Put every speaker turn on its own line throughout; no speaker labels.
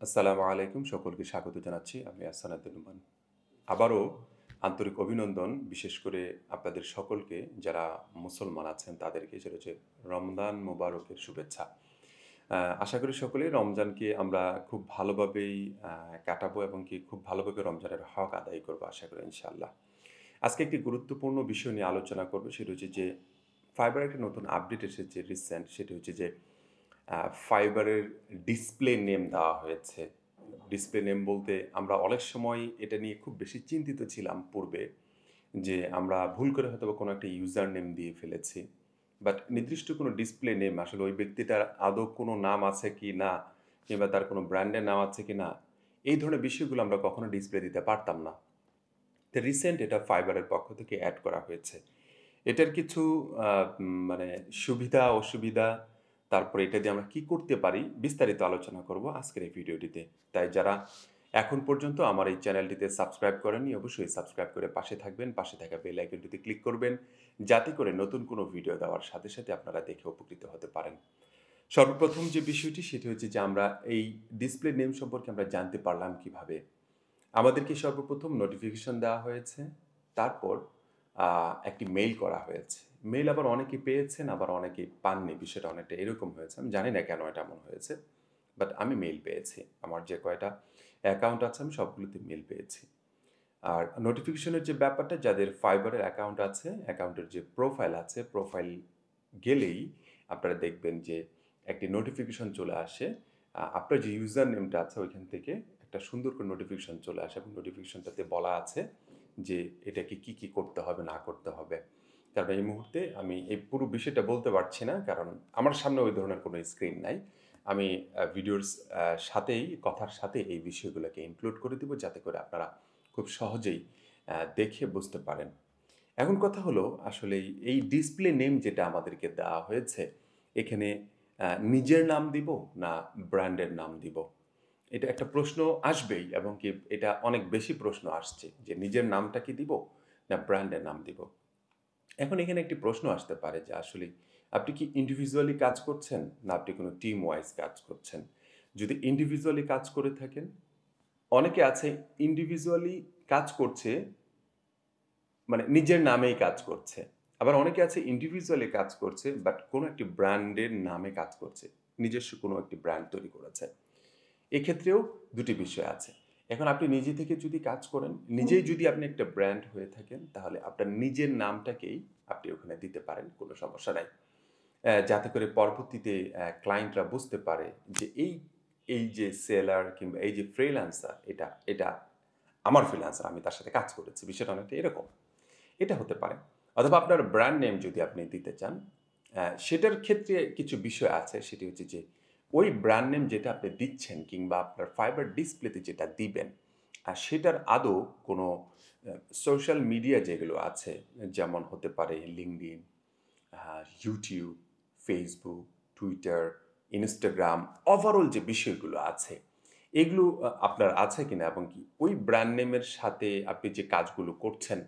আসসালামু আলাইকুম সকলকে স্বাগত জানাচ্ছি আমি আহসান উদ্দিন নোমান আবারও আন্তরিক অভিনন্দন বিশেষ করে আপনাদের সকলকে যারা মুসলমান আছেন তাদেরকে সেটা হচ্ছে রমজান মোবারকের শুভেচ্ছা আশা করি সকলেই রমজানকে আমরা খুব ভালোভাবেই কাটাবো এবং কি খুব ভালোভাবে রমজানের হক আদায় করবো আশা করি ইনশাআল্লাহ আজকে একটি গুরুত্বপূর্ণ বিষয় নিয়ে আলোচনা করবো সেটা হচ্ছে যে ফাইবার একটা নতুন আপডেট এসেছে রিসেন্ট সেটা হচ্ছে যে ফাইবারের ডিসপ্লে নেম দেওয়া হয়েছে ডিসপ্লে নেম বলতে আমরা অনেক সময় এটা নিয়ে খুব বেশি চিন্তিত ছিলাম পূর্বে যে আমরা ভুল করে হয়তো কোনো একটা ইউজার নেম দিয়ে ফেলেছি বাট নির্দিষ্ট কোনো ডিসপ্লে নেম আসলে ওই ব্যক্তিটার আদৌ কোনো নাম আছে কি না কিংবা তার কোনো ব্র্যান্ডের নাম আছে কি না এই ধরনের বিষয়গুলো আমরা কখনো ডিসপ্লে দিতে পারতাম না তো রিসেন্ট এটা ফাইবারের পক্ষ থেকে অ্যাড করা হয়েছে এটার কিছু মানে সুবিধা অসুবিধা তারপরে এটা দিয়ে আমরা কি করতে পারি বিস্তারিত আলোচনা করব আজকের এই ভিডিওটিতে তাই যারা এখন পর্যন্ত আমার এই চ্যানেলটিতে সাবস্ক্রাইব করেননি অবশ্যই সাবস্ক্রাইব করে পাশে থাকবেন পাশে থাকা বেল আইকনটিতে ক্লিক করবেন যাতে করে নতুন কোনো ভিডিও দেওয়ার সাথে সাথে আপনারা দেখে উপকৃত হতে পারেন সর্বপ্রথম যে বিষয়টি সেটি হচ্ছে যে আমরা এই ডিসপ্লে নেম সম্পর্কে আমরা জানতে পারলাম কিভাবে আমাদেরকে সর্বপ্রথম নোটিফিকেশন দেওয়া হয়েছে তারপর একটি মেইল করা হয়েছে মেইল আবার অনেকে পেয়েছেন আবার অনেকে পাননি বিষয়টা অনেকটা এরকম হয়েছে আমি জানি না কেন এটা এমন হয়েছে বাট আমি মেইল পেয়েছি আমার যে কয়টা অ্যাকাউন্ট আছে আমি সবগুলোতে মেইল পেয়েছি আর নোটিফিকেশনের যে ব্যাপারটা যাদের ফাইবারের অ্যাকাউন্ট আছে অ্যাকাউন্টের যে প্রোফাইল আছে প্রোফাইল গেলেই আপনারা দেখবেন যে একটি নোটিফিকেশন চলে আসে আপনার যে ইউজার নেমটা আছে ওইখান থেকে একটা সুন্দর করে নোটিফিকেশন চলে আসে এবং নোটিফিকেশনটাতে বলা আছে যে এটাকে কি করতে হবে না করতে হবে কারণ এই মুহূর্তে আমি এই পুরো বিষয়টা বলতে পারছি না কারণ আমার সামনে ওই ধরনের কোনো স্ক্রিন নাই আমি ভিডিওর সাথেই কথার সাথে এই বিষয়গুলোকে ইনক্লুড করে দিব যাতে করে আপনারা খুব সহজেই দেখে বুঝতে পারেন এখন কথা হলো আসলে এই ডিসপ্লে নেম যেটা আমাদেরকে দেওয়া হয়েছে এখানে নিজের নাম দিব না ব্র্যান্ডের নাম দিব এটা একটা প্রশ্ন আসবেই এবং কি এটা অনেক বেশি প্রশ্ন আসছে যে নিজের নামটা কি দিব না ব্র্যান্ডের নাম দিব এখন এখানে একটি প্রশ্ন আসতে পারে যে আসলে আপনি কি ইন্ডিভিজুয়ালি কাজ করছেন না আপনি কোনো টিম ওয়াইজ কাজ করছেন যদি ইন্ডিভিজুয়ালি কাজ করে থাকেন অনেকে আছে ইন্ডিভিজুয়ালি কাজ করছে মানে নিজের নামেই কাজ করছে আবার অনেকে আছে ইন্ডিভিজুয়ালি কাজ করছে বাট কোনো একটি ব্র্যান্ডের নামে কাজ করছে নিজস্ব কোনো একটি ব্র্যান্ড তৈরি করেছে এক্ষেত্রেও দুটি বিষয় আছে এখন আপনি নিজে থেকে যদি কাজ করেন নিজেই যদি আপনি একটা ব্র্যান্ড হয়ে থাকেন তাহলে আপনার নিজের নামটাকেই আপনি ওখানে দিতে পারেন কোনো সমস্যা নাই যাতে করে পরবর্তীতে ক্লায়েন্টরা বুঝতে পারে যে এই যে সেলার কিংবা এই যে ফ্রিল্যান্সার এটা আমার ফ্রিল্যান্সার আমি তার সাথে কাজ করেছি বিষয়টা অনেকটা এরকম এটা হতে পারে অথবা আপনার ব্র্যান্ড নেম যদি আপনি দিতে চান সেটার ক্ষেত্রে কিছু বিষয় আছে সেটি হচ্ছে যে ওই ব্র্যান্ড নেম যেটা আপনি দিচ্ছেন কিংবা আপনার ফাইবার ডিসপ্লেতে যেটা দিবেন সেটার আদৌ কোনো সোশ্যাল মিডিয়া যেগুলো আছে যেমন হতে পারে LinkedIn YouTube Facebook Twitter Instagram overall যে বিষয়গুলো আছে এগুলো আপনার আছে কিনা এবং কি ওই ব্র্যান্ড নেমের সাথে আপনি যে কাজগুলো করছেন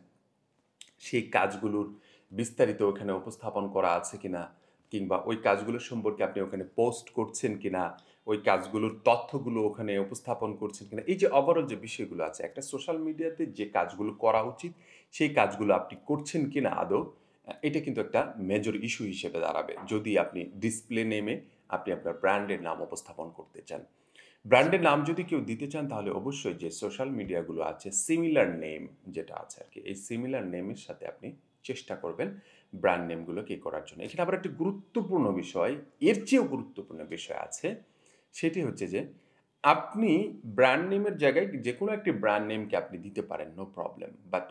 সেই কাজগুলোর বিস্তারিত ওখানে উপস্থাপন করা আছে কিনা কিংবা ওই কাজগুলো সম্পর্কে আপনি ওখানে পোস্ট করছেন কিনা ওই কাজগুলোর তথ্যগুলো ওখানে উপস্থাপন করছেন কিনা এই যে ওভারঅল যে বিষয়গুলো আছে একটা সোশ্যাল মিডিয়াতে যে কাজগুলো করা উচিত সেই কাজগুলো আপনি করছেন কিনা আদৌ এটা কিন্তু একটা মেজর ইস্যু হিসেবে দাঁড়াবে যদি আপনি ডিসপ্লে নেমে আপনি আপনার ব্র্যান্ডের নাম উপস্থাপন করতে চান ব্র্যান্ডের নাম যদি কেউ দিতে চান তাহলে অবশ্যই যে সোশ্যাল মিডিয়াগুলো আছে সিমিলার নেম যেটা আছে আর কি এই সিমিলার নেমের সাথে আপনি চেষ্টা করবেন ব্র্যান্ড নেমগুলোকে করার জন্য এখানে আবার একটি গুরুত্বপূর্ণ বিষয় এর চেয়েও গুরুত্বপূর্ণ বিষয় আছে সেটি হচ্ছে যে আপনি ব্র্যান্ড নেমের জায়গায় যে কোনো একটি ব্র্যান্ড নেমকে আপনি দিতে পারেন নো প্রবলেম বাট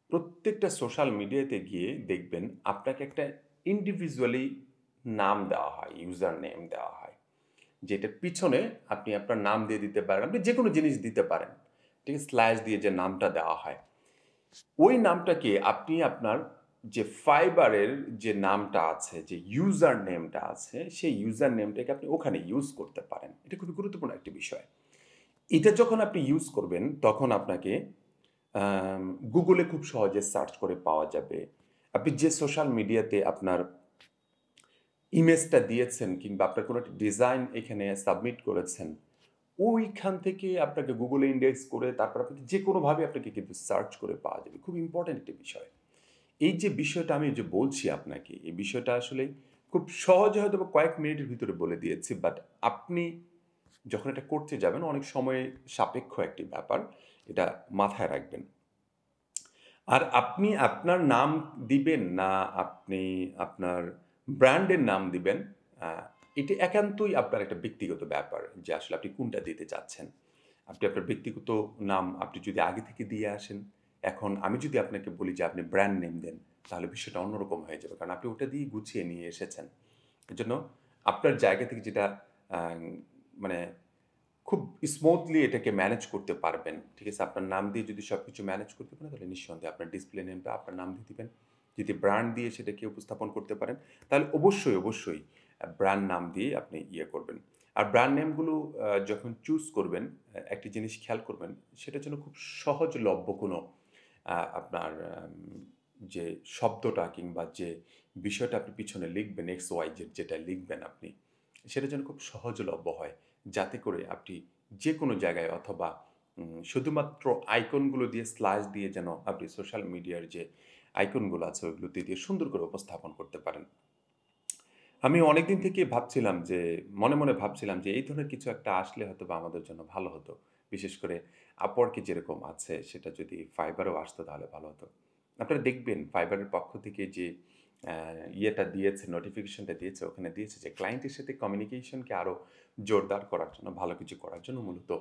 প্রত্যেকটা সোশ্যাল মিডিয়াতে গিয়ে দেখবেন আপনাকে একটা ইন্ডিভিজুয়ালি নাম দেওয়া হয় ইউজার নেম দেওয়া হয় যেটার পিছনে আপনি আপনার নাম দিয়ে দিতে পারেন আপনি যে কোনো জিনিস দিতে পারেন ঠিক আছে স্ল্যাশ দিয়ে যে নামটা দেওয়া হয় ওই নামটাকে আপনি আপনার যে ফাইবারের যে নামটা আছে যে ইউজার নেমটা আছে সেই ইউজার নেমটাকে আপনি ওখানে ইউজ করতে পারেন এটা খুবই গুরুত্বপূর্ণ একটি বিষয় এটা যখন আপনি ইউজ করবেন তখন আপনাকে গুগলে খুব সহজে সার্চ করে পাওয়া যাবে আপনি যে সোশ্যাল মিডিয়াতে আপনার ইমেজটা দিয়েছেন কিংবা আপনার কোনো একটা ডিজাইন এখানে সাবমিট করেছেন, ওইখান থেকে আপনাকে গুগলে ইন্ডেক্স করে তারপর আপনাকে যেকোনোভাবে আপনাকে কিন্তু সার্চ করে পাওয়া যাবে। খুব ইম্পর্ট্যান্ট একটি বিষয়। এই যে বিষয়টা আমি যে বলছি আপনাকে, এই বিষয়টা আসলে খুব সহজে হয়তোবা কয়েক মিনিটের ভিতরে বলে দিয়েছি। বাট আপনি যখন এটা করতে যাবেন অনেক সময় সাপেক্ষ একটি ব্যাপার। এটা মাথায় রাখবেন। আর আপনি আপনার নাম দিবেন না আপনি আপনার ব্র্যান্ডের নাম দিবেন, আ এটি একান্তই আপনার একটা ব্যক্তিগত ব্যাপার যে আসলে আপনি কোনটা দিতে চাচ্ছেন। আপনি আপনার ব্যক্তিগত নাম আপনি যদি আগে থেকে দিয়ে আসেন, এখন আমি যদি আপনাকে বলি যে আপনি ব্র্যান্ড নেম দেন, তাহলে বিষয়টা অন্যরকম হয়ে যাবে। কারণ আপনি ওটা দিয়েই গুছিয়ে নিয়ে এসেছেন। এজন্য আপনার জায়গা থেকে যেটা আ মানে খুব স্মুথলি এটাকে ম্যানেজ করতে পারবেন। ঠিক আছে? আপনার নাম দিয়ে যদি সবকিছু ম্যানেজ করতে পারেন, তাহলে নিঃসন্দেহে আপনার ডিসপ্লে নেমটা আপনার নাম দিয়ে দিবেন। যদি ব্র্যান্ড দিয়ে সেটাকে উপস্থাপন করতে পারেন, তাহলে অবশ্যই ব্র্যান্ড নাম দিয়ে আপনি ইয়ে করবেন। আর ব্র্যান্ড নেমগুলো যখন চুজ করবেন, একটি জিনিস খেয়াল করবেন, সেটা যেন খুব সহজলভ্য কোনো আপনার যে শব্দটা কিংবা যে বিষয়টা আপনি পিছনে লিখবেন, এক্স, ওয়াই, জেড যেটা লিখবেন আপনি, সেটা যেন খুব সহজলভ্য হয়। যাতে করে আপনি যেকোনো জায়গায় অথবা শুধুমাত্র আইকনগুলো দিয়ে স্ল্যাশ দিয়ে যেন আপনি সোশ্যাল মিডিয়ার যে আইকনগুলো আছে ওইগুলোতে দিয়ে সুন্দর করে উপস্থাপন করতে পারেন। আমি অনেকদিন থেকেই ভাবছিলাম যে মনে ভাবছিলাম যে এই ধরনের কিছু একটা আসলে হয়তোবা আমাদের জন্য ভালো হতো। বিশেষ করে Upwork এ যেরকম আছে সেটা যদি Fiverr এও আসতো তাহলে ভালো হতো। আপনারা দেখবেন Fiverr এর পক্ষ থেকে যে অ্যা ইয়েটা দিয়েছে, নোটিফিকেশনটা দিয়েছে, ওখানে দিয়েছে যে ক্লায়েন্টের সাথে কমিউনিকেশনকে আরো জোরদার করার জন্য, ভালো কিছু করার জন্য মূলত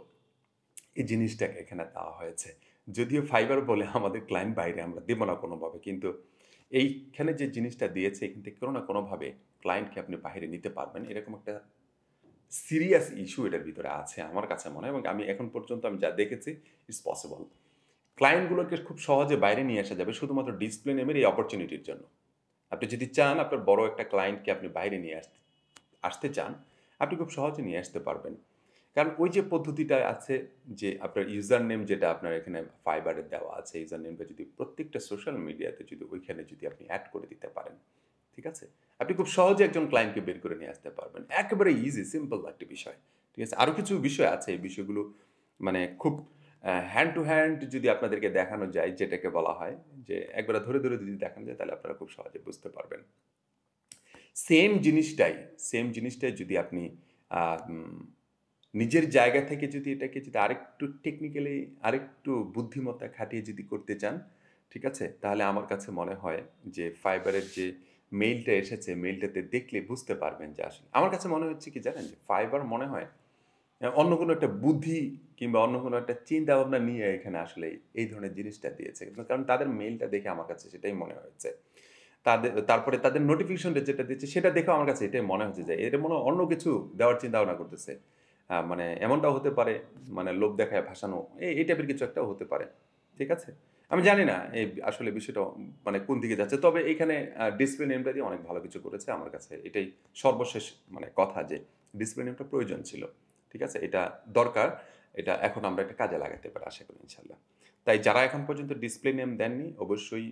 এই জিনিসটাকে এখানে দেওয়া হয়েছে। যদিও Fiverr বলে আমাদের ক্লায়েন্ট বাইরে আমরা দেব না কোনোভাবে। কিন্তু এইখানে যে জিনিসটা দিয়েছে এখান থেকে কোনো না কোনোভাবে ক্লায়েন্টকে আপনি বাহিরে নিতে পারবেন। এরকম একটা সিরিয়াস ইস্যু এটার ভিতরে আছে আমার কাছে মনে হয় এবং আমি এখন পর্যন্ত আমি যা দেখেছি ইটস পসিবল। ক্লায়েন্টগুলোকে খুব সহজে বাইরে নিয়ে আসা যাবে শুধুমাত্র ডিসপ্লে নেমের এই অপরচুনিটির জন্য। আপনি যদি চান আপনার বড় একটা ক্লায়েন্টকে আপনি বাইরে নিয়ে আসতে আসতে চান, আপনি খুব সহজে নিয়ে আসতে পারবেন। কারণ ওই যে পদ্ধতিটা আছে যে আপনার ইউজার নেম যেটা আপনার এখানে Fiverr এ দেওয়া আছে, ইউজার নেমটা যদি প্রত্যেকটা সোশ্যাল মিডিয়াতে যদি ওইখানে যদি আপনি এড করে দিতে পারেন, ঠিক আছে? আপনি খুব সহজে একজন ক্লায়েন্টকে বের করে নিয়ে আসতে পারবেন। একেবারে ইজি সিম্পল একটা বিষয়। ঠিক আছে? আরো কিছু বিষয় আছে এই বিষয়গুলো মানে খুব হ্যান্ড টু হ্যান্ড যদি আপনাদেরকে দেখানো যায় যেটাকে বলা হয় যে একবারে ধরে যদি দেখানো যায় তাহলে আপনারা খুব সহজে বুঝতে পারবেন। সেম জিনিসটাই, সেম জিনিসটাই যদি আপনি আ উম নিজের জায়গা থেকে যদি এটাকে যদি আরেকটু টেকনিক্যালি আরেকটু বুদ্ধিমত্তা খাটিয়ে যদি করতে চান, ঠিক আছে? তাহলে আমার কাছে মনে হয় যে Fiverr এর যে মেইলটা এসেছে, মেইলটাতে দেখলে বুঝতে পারবেন যে আসলে আমার কাছে মনে হচ্ছে কি জানেন? যে Fiverr মনে হয় অন্য কোনো একটা বুদ্ধি কিংবা অন্য কোনো একটা চিন্তাভাবনা নিয়ে এখানে আসলে এই ধরনের জিনিসটা দিয়েছে। কারণ তাদের মেইলটা দেখে আমার কাছে সেটাই মনে হয়েছে। তারপরে তাদের নোটিফিকেশনটা যেটা দিচ্ছে সেটা দেখেও আমার কাছে এটাই মনে হচ্ছে যে এটা মনে হয় অন্য কিছু দেওয়ার চিন্তা-ভাবনা করতেছে। মানে এমনটাও হতে পারে মানে লোভ দেখায় ভাসানো এই টাইপের কিছু একটাও হতে পারে। ঠিক আছে? আমি জানি না এই আসলে বিষয়টা মানে কোন দিকে যাচ্ছে। তবে এইখানে ডিসপ্লে নেমটা দিয়ে অনেক ভালো কিছু করেছে। আমার কাছে এটাই সর্বশেষ মানে কথা যে ডিসপ্লে নেমটা প্রয়োজন ছিল। ঠিক আছে? এটা দরকার। এটা এখন আমরা এটা কাজে লাগাতে পারি আশা করি ইনশাআল্লাহ। তাই যারা এখন পর্যন্ত ডিসপ্লে নেম দেননি অবশ্যই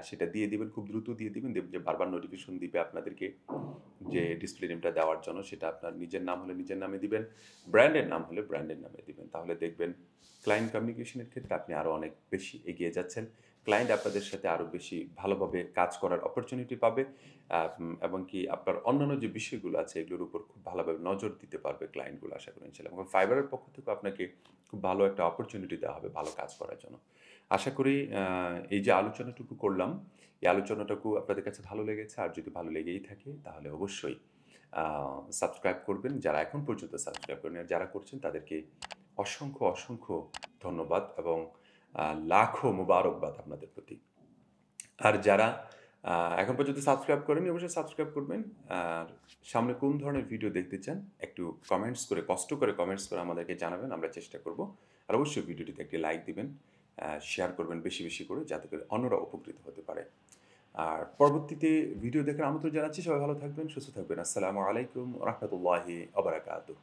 সেটা দিয়ে দিবেন। খুব দ্রুত দিয়ে দিবেন। দেখবেন যে বারবার নোটিফিকেশন দিবে আপনাদেরকে যে ডিসপ্লে নেমটা দেওয়ার জন্য সেটা আপনার নিজের নাম হলে নিজের নামে দিবেন। ব্র্যান্ডের নাম হলে ব্র্যান্ডের নামে দিবেন। তাহলে দেখবেন ক্লায়েন্ট কমিউনিকেশন এর ক্ষেত্রে আপনি আরো অনেক বেশি এগিয়ে যাচ্ছেন। ক্লায়েন্ট আপনাদের সাথে আরো বেশি ভালোভাবে কাজ করার অপরচুনিটি পাবে। এবং কি আপনার অন্যান্য যে বিষয়গুলো আছে এগুলোর উপর খুব ভালোভাবে নজর দিতে পারবে ক্লায়েন্টগুলো আশা করি ইনশাআল্লাহ। এবং Fiverr এর পক্ষ থেকেও আপনাকে খুব ভালো একটা অপরচুনিটি দেওয়া হবে ভালো কাজ করার জন্য। আশা করি এই যে আলোচনাটুকু করলাম, এই আলোচনাটুকু আপনাদের কাছে ভালো লেগেছে। আর যদি ভালো লেগেই থাকে তাহলে অবশ্যই আ সাবস্ক্রাইব করবেন। যারা এখন পর্যন্ত সাবস্ক্রাইব করেনি আর যারা করছেন তাদেরকে অসংখ্য ধন্যবাদ এবং লাখো মোবারকবাদ আপনাদের প্রতি। আর যারা আ এখন পর্যন্ত সাবস্ক্রাইব করেননি অবশ্যই সাবস্ক্রাইব করবেন। আর সামনে কোন ধরনের ভিডিও দেখতে চান একটু কমেন্টস করে কষ্ট করে কমেন্টস করে আমাদেরকে জানাবেন। আমরা চেষ্টা করব। আর অবশ্যই ভিডিওটিতে একটি লাইক দিবেন। শেয়ার করবেন বেশি করে যাতে করে অন্যরা উপকৃত হতে পারে। আর পরবর্তীতে ভিডিও দেখার আমন্ত্রণ জানাচ্ছি। সবাই ভালো থাকবেন, সুস্থ থাকবেন। আসসালামু আলাইকুম ওয়া রাহমাতুল্লাহি ওয়া বারাকাতুহু।